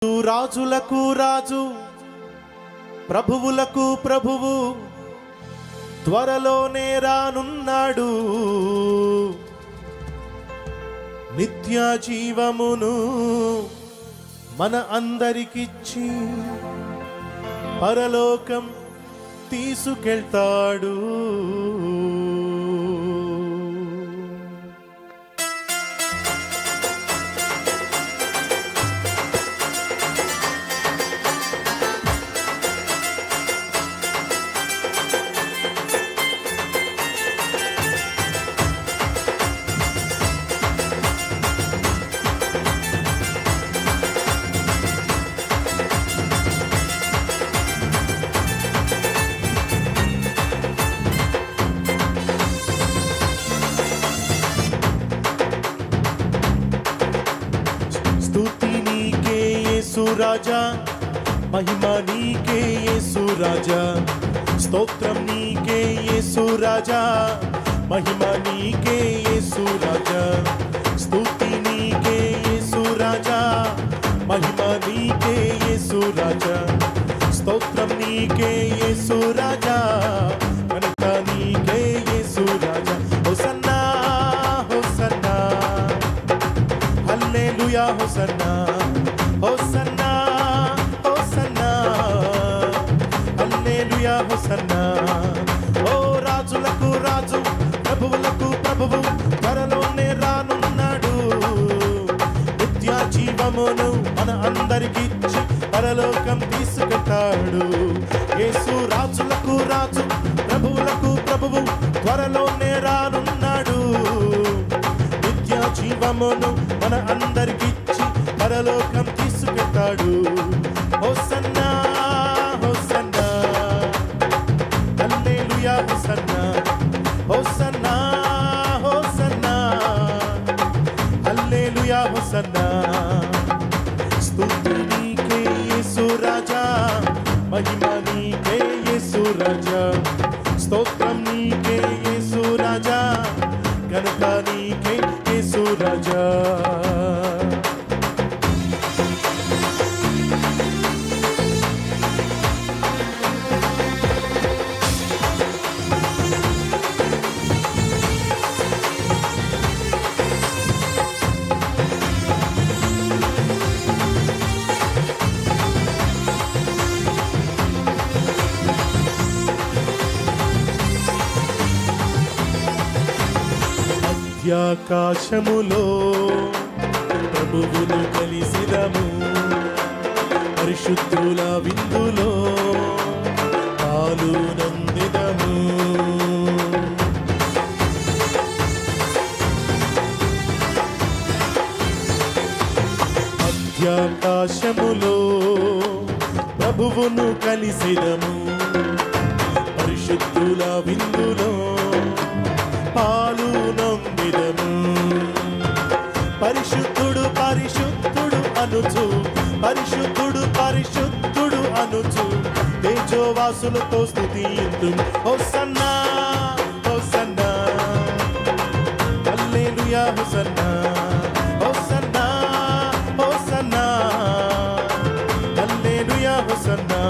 రాజులకు రాజు, ప్రభువులకు ప్రభువు, త్వరలోనే రానున్నాడు. నిత్య జీవమును మన అందరికిచ్చి పరలోకం తీసుకెళ్తాడు. స్తుతి నీకే యేసు రాజా, మహిమ నీకే యేసు రాజా, స్తోత్రం నీకే యేసు రాజా, మహిమ నీకే యేసు రాజా, స్తుతి నీకే యేసు రాజా, మహిమ నీకే యేసు రాజా, స్తోత్రం నీకే యేసు రాజా, ఘనత నీకే యేసు రాజా. Hosanna hosanna, hallelujah hosanna, hosanna hosanna, hallelujah hosanna. ఓ రాజులకు రాజు, ప్రభువులకు ప్రభువు, త్వరలోనే రానున్నాడు. నిత్య జీవమును మన అందరికిచ్చి పరలోకం తీసుకెళ్తాడు. యేసు రాజులకు రాజు, ప్రభువులకు ప్రభువు, త్వరలోనే రానున్నాడు. నిత్య జీవమును మన అందరికిచ్చి పరలోకం తీసుకెళ్తాడు. Hosanna hosanna, hallelujah hosanna, hosanna hosanna, hallelujah hosanna. స్తుతి నీకే యేసు రాజా, మహిమ నీకే యేసు రాజా, స్తోత్రం నీకే యేసు రాజా, ఘనత నీకే యేసు రాజా. ఆకాశములో ప్రభువును కలిసిదము, పరిశుద్ధుల విందులో పాలునందిదము. మధ్యాకాశములో ప్రభువును కలిసిదము, పరిశుద్ధుల విందులో పాలునందిదము. పరిశుద్ధుడు పరిశుద్ధుడు అనుచు, పరిశుద్ధుడు పరిశుద్ధుడు అనుచు, తేజోవాసులతో స్తుతింతుము. Hosanna hosanna, hallelujah hosanna, hosanna hosanna, hallelujah hosanna.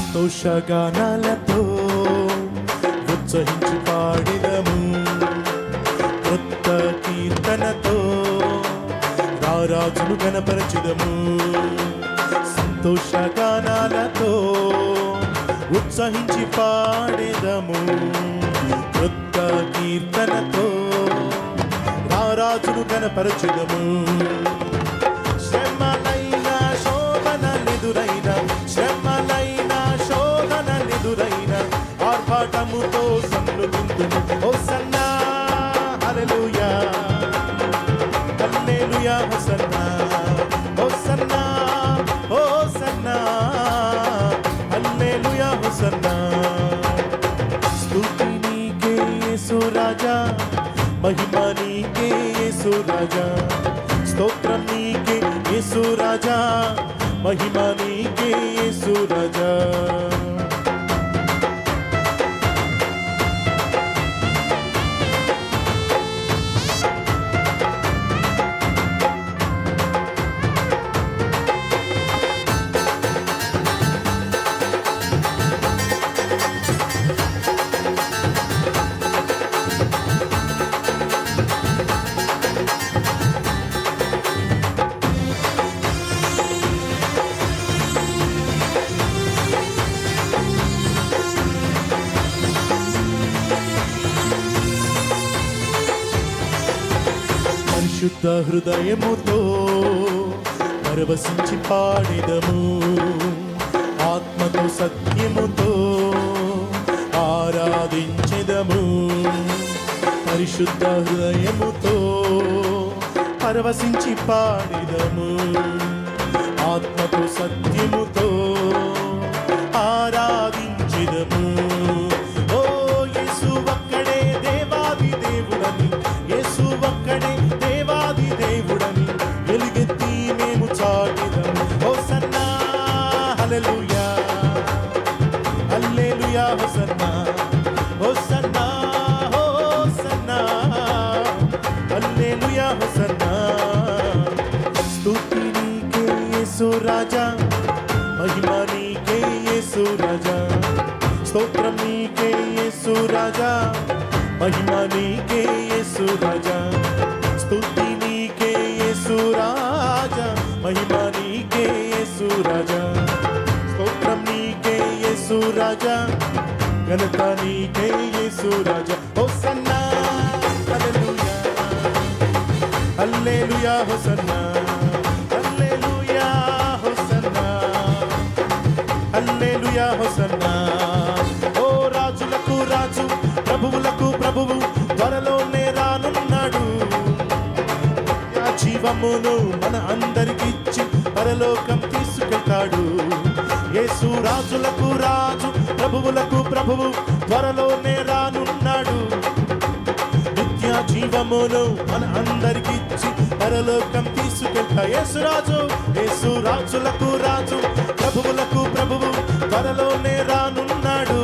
సంతోషగానాలతో ఉత్సహించి పాడిదము, కొత్త కీర్తనతో రారాజును గణపరచుదము. సంతోషగానాలతో ఉత్సహించి పాడిదము, కొత్త కీర్తనతో రారాజును గణపరచుదము. శ్రమలైన శోధనలెదురైన, శ్రమలైన శోధనలెదురైన, ఆర్భాటముతో సన్నుతింతుము. Hosanna hallelujah, hallelujah hosanna hosanna hosanna hallelujah hosanna స్తుతి నీకే యేసు రాజా మహిమ నీకే యేసు రాజా స్తోత్రం నీకే యేసు రాజా మహిమ నీకే యేసు రాజా పరిశుద్ధ హృదయముతో పరవశించి పాడెదము ఆత్మతో సత్యముతో ఆరాధించెదము పరిశుద్ధ హృదయముతో పరవశించి పాడెదము ఆత్మతో సత్యముతో ఆరాధించెదము ఓ యేసు ఒక్కడే దేవాది దేవుడని యేసు ఒక్కడే దేవాది దేవుడని వెలుగెత్తి మేము చాటిదము hosanna hallelujah hallelujah hosanna hosanna hosanna hallelujah hosanna స్తుతి నీకే యేసు రాజా మహిమ నీకే యేసు రాజా స్తోత్రం నీకే యేసు రాజా మహిమ నీకే యేసు రాజా స్తుతి నీకే యేసు రాజా మహిమ నీకే యేసు రాజా స్తోత్రం నీకే యేసు రాజా ఘనత నీకే యేసు రాజా hosanna hallelujah hallelujah hosanna hallelujah hosanna hallelujah hosanna ఓ రాజులకు రాజు ప్రభువులకు ప్రభువు త్వరలోనే రానున్నాడు జీవమును మన అందరికిచ్చి పరలోకం తీసుకెళ్తాడు యేసు రాజులకు రాజు ప్రభువులకు ప్రభువు త్వరలోనే రానున్నాడు నిత్య జీవమును మన అందరికిచ్చి పరలోకం తీసుకెళ్తా యేసు రాజులకు రాజు ప్రభువులకు ప్రభువు త్వరలోనే రానున్నాడు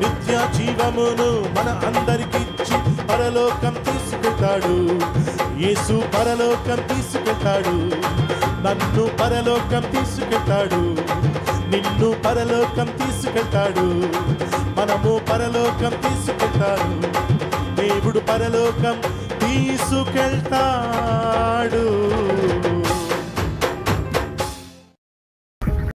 నిత్య జీవమును మన అందరికిచ్చి పరలోకం తీసుకెళ్తాడు యేసు పరలోకం తీసుకెళ్తాడు నన్ను పరలోకం తీసుకెళ్తాడు నిన్ను పరలోకం తీసుకెళ్తాడు మనము పరలోకం తీసుకెళ్తాడు దేవుడు పరలోకం తీసుకెళ్తాడు